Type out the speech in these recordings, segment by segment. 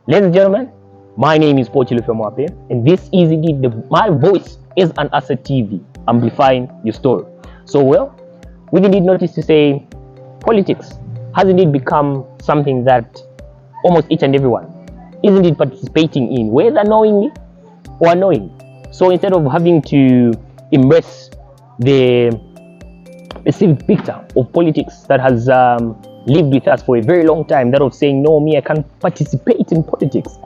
Ladies and gentlemen, my name is Pochile Femwape, and this is indeed my voice is an asset TV, amplifying your story. So, well, we indeed notice to say politics has indeed become something that almost each and everyone is indeed participating in, whether knowingly or unknowingly. So, instead of having to embrace the specific picture of politics that has lived with us for a very long time, that of saying, no, me, I can't participate in politics,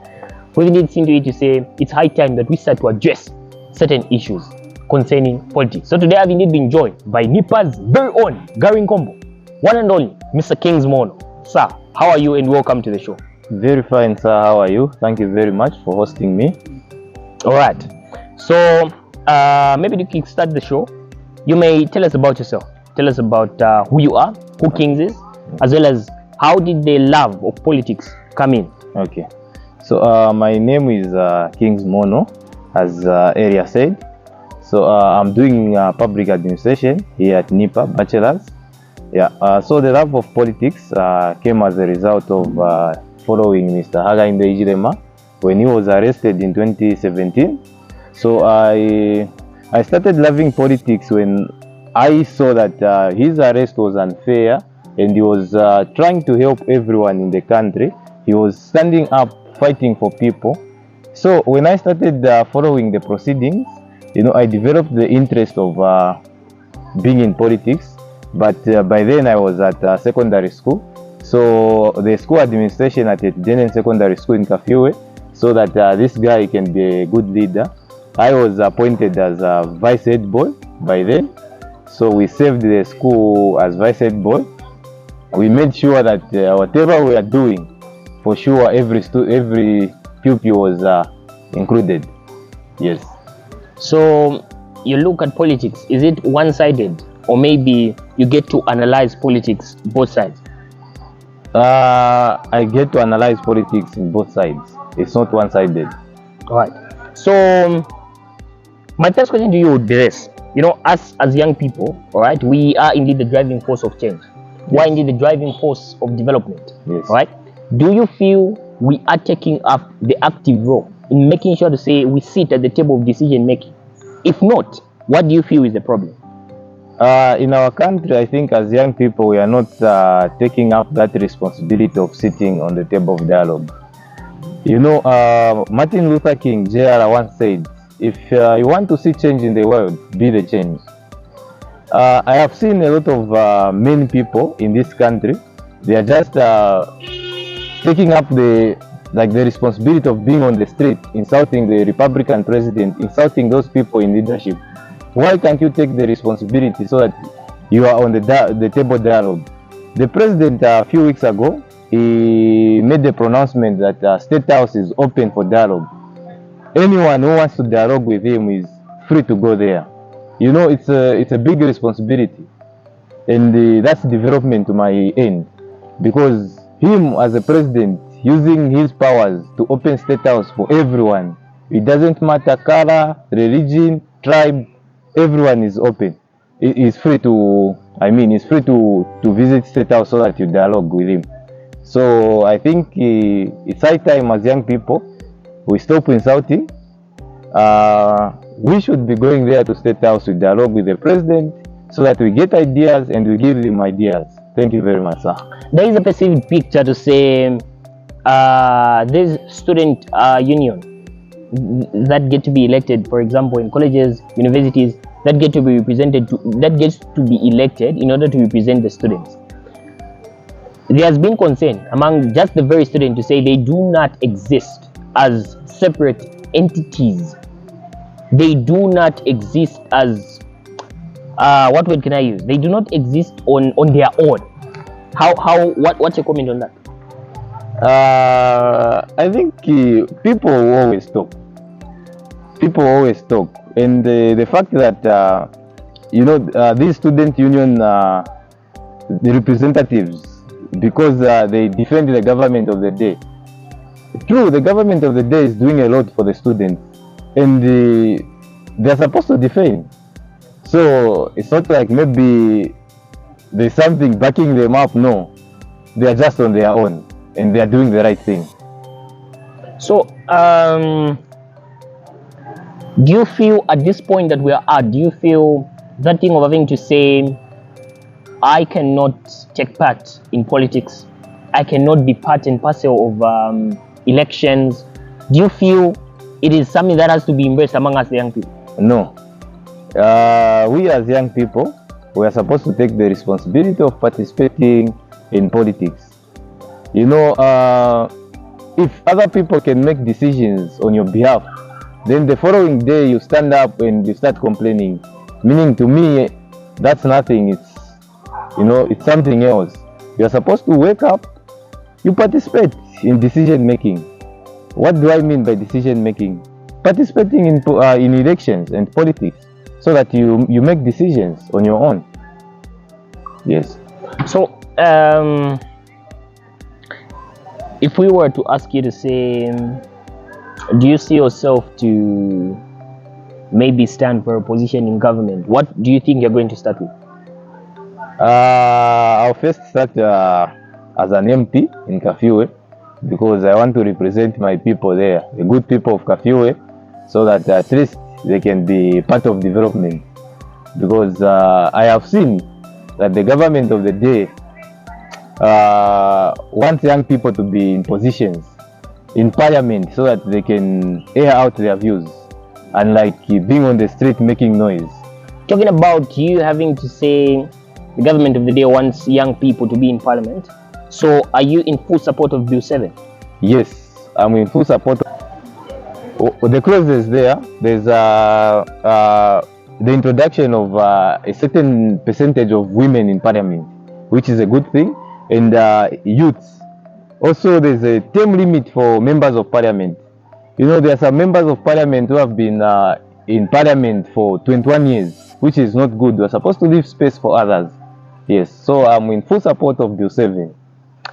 we indeed seem to it to say it's high time that we start to address certain issues concerning politics. So today I've indeed been joined by Nipa's very own Garing Combo, one and only Mr. Kings Moono. Sir, how are you and welcome to the show? Very fine, sir. How are you? Thank you very much for hosting me. All right. So maybe to kickstart the show, you may tell us about yourself. Tell us about who you are, who Kings is, as well as how did the love of politics come in. Okay. So my name is Kings Moono, as area said. So I'm doing public administration here at NIPA, bachelor's. Yeah. So the love of politics came as a result of following Mr. Hagainde Ijirema when he was arrested in 2017. So I started loving politics when I saw that his arrest was unfair and he was trying to help everyone in the country. He was standing up, fighting for people. So when I started following the proceedings, I developed the interest of being in politics. But by then I was at secondary school. So the school administration at Etienne Secondary School in Kafiwe, so that this guy can be a good leader. I was appointed as a vice head boy by then. So we saved the school as vice head boy. We made sure that whatever we are doing, for sure every pupil was included. Yes. So you look at politics, is it one-sided, or maybe you get to analyze politics both sides? I get to analyze politics in both sides. It's not one-sided. All right. So my first question to you would be this. Us as young people, all right, we are indeed the driving force of change. Yes. We are indeed the driving force of development. Yes. All right. Do you feel we are taking up the active role in making sure to say we sit at the table of decision making? If not, what do you feel is the problem? In our country, I think as young people, we are not taking up that responsibility of sitting on the table of dialogue. Martin Luther King Jr. once said, if you want to see change in the world, be the change. I have seen a lot of many people in this country. They are just taking up the responsibility of being on the street, insulting the Republican president, insulting those people in leadership. Why can't you take the responsibility so that you are on the table dialogue? The president a few weeks ago, he made the pronouncement that State House is open for dialogue. Anyone who wants to dialogue with him is free to go there. It's a big responsibility, and that's development to my end, because him as a president using his powers to open State House for everyone. It doesn't matter color, religion, tribe. Everyone is open. It's free to visit State House so that you dialogue with him. So I think it's high time as young people we stop insulting. We should be going there to State House to dialogue with the president so that we get ideas and we give him ideas. Thank you very much, sir. There is a specific picture to say there's student union that get to be elected, for example, in colleges, universities, that gets to be elected in order to represent the students. There has been concern among just the very students to say they do not exist as separate entities. They do not exist as what word can I use? They do not exist on their own. What's your comment on that? I think people always talk. And the fact that these student union the representatives, because they defend the government of the day. True, the government of the day is doing a lot for the students, and they're supposed to defend. So it's not like maybe there's something backing them up. No, they are just on their own and they are doing the right thing. So, do you feel at this point that we are at, do you feel that thing of having to say, I cannot take part in politics, I cannot be part and parcel of elections, do you feel it is something that has to be embraced among us, the young people? No. We as young people, we are supposed to take the responsibility of participating in politics. You know, if other people can make decisions on your behalf, then the following day you stand up and you start complaining. Meaning, to me, that's nothing. It's something else. You're supposed to wake up, you participate in decision making. What do I mean by decision making? Participating in elections and politics, so that you make decisions on your own. Yes. So, if we were to ask you to say, do you see yourself to maybe stand for a position in government, what do you think you're going to start with? I'll first start as an MP in Kafiwe, because I want to represent my people there, the good people of Kafiwe, so that at least they can be part of development. Because I have seen that the government of the day wants young people to be in positions in parliament so that they can air out their views, unlike being on the street making noise. Talking about you having to say the government of the day wants young people to be in parliament, so are you in full support of Bill 7? Yes, I'm in full support. The clauses there's the introduction of a certain percentage of women in parliament, which is a good thing, and youths. Also, there's a term limit for members of parliament. You know, there are some members of parliament who have been in parliament for 21 years, which is not good. We're supposed to leave space for others. Yes, so I'm in full support of Bill 7.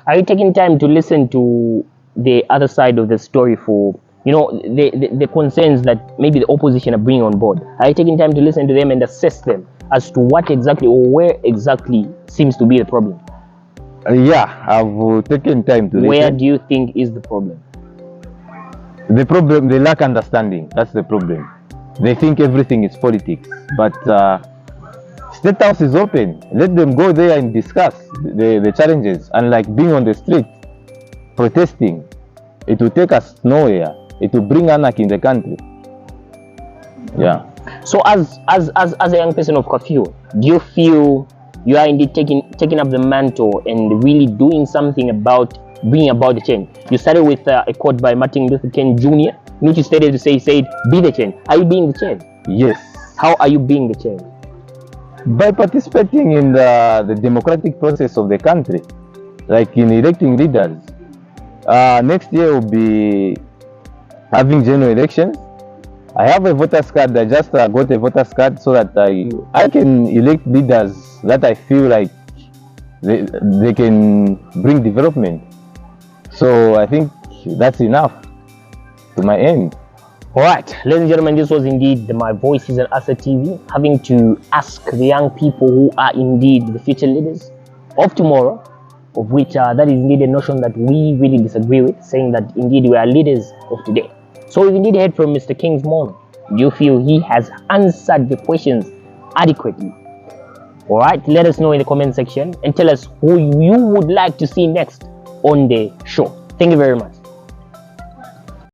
Are you taking time to listen to the other side of the story for, the concerns that maybe the opposition are bringing on board? Are you taking time to listen to them and assess them as to what exactly or where exactly seems to be the problem? Yeah, I've taken time to listen. Where do you think is the problem? The problem, they lack understanding. That's the problem. They think everything is politics. But State House is open. Let them go there and discuss the challenges. Unlike being on the street, protesting, it will take us nowhere. It will bring anarchy in the country. Yeah. So as a young person of Kafiwe, do you feel you are indeed taking up the mantle and really doing something about bringing about the change? You started with a quote by Martin Luther King Jr., in which you stated to say, be the change. Are you being the change? Yes. How are you being the change? By participating in the democratic process of the country, like in electing leaders. Next year we'll be having general elections. I have a voter's card. I just got a voter's card so that I can elect leaders that I feel like they can bring development. So I think that's enough to my end. All right, ladies and gentlemen, this was indeed My Voice is an Asset TV, having to ask the young people who are indeed the future leaders of tomorrow, of which that is indeed a notion that we really disagree with, saying that indeed we are leaders of today. So we've indeed heard from Mr. King's Moono. Do you feel he has answered the questions adequately? All right, let us know in the comment section and tell us who you would like to see next on the show. Thank you very much.